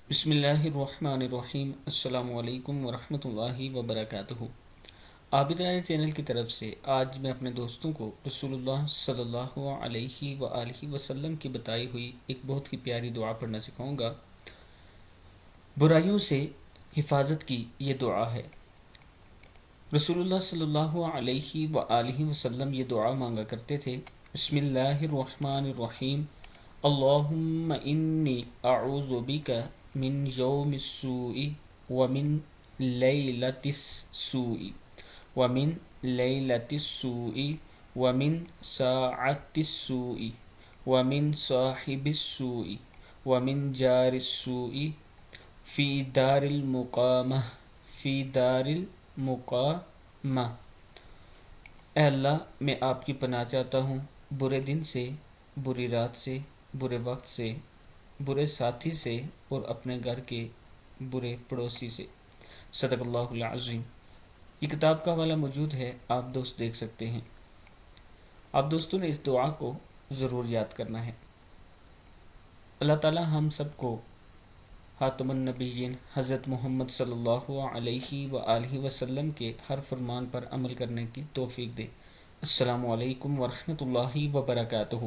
بسم اللہ الرحمن الرحیم۔ السلام علیکم ورحمۃ اللہ وبرکاتہ۔ عابد رائے چینل کی طرف سے آج میں اپنے دوستوں کو رسول اللہ صلی اللہ علیہ وآلہ وسلم کی بتائی ہوئی ایک بہت ہی پیاری دعا پڑھنا سکھاؤں گا۔ برائیوں سے حفاظت کی یہ دعا ہے۔ رسول اللہ صلی اللہ علیہ وآلہ وسلم یہ دعا مانگا کرتے تھے۔ بسم اللہ الرحمن الرحیم۔ اللہم انی اعوذ بک من یوم السوء ومن لیلۃ السوء ومن لیلۃ السوء ومن ساعۃ السوء ومن صاحب السوء ومن جار السوء فی دار المقامہ فی دار المقامہ۔ اے اللہ، میں آپ کی پناہ چاہتا ہوں برے دن سے، بری رات سے، برے وقت سے، برے ساتھی سے اور اپنے گھر کے برے پڑوسی سے۔ صدق اللہ العظیم۔ یہ کتاب کا حوالہ موجود ہے، آپ دوست دیکھ سکتے ہیں۔ آپ دوستوں نے اس دعا کو ضرور یاد کرنا ہے۔ اللہ تعالی ہم سب کو خاتم النبیین حضرت محمد صلی اللہ علیہ وآلہ وسلم کے ہر فرمان پر عمل کرنے کی توفیق دے۔ السلام علیکم ورحمۃ اللہ وبرکاتہ۔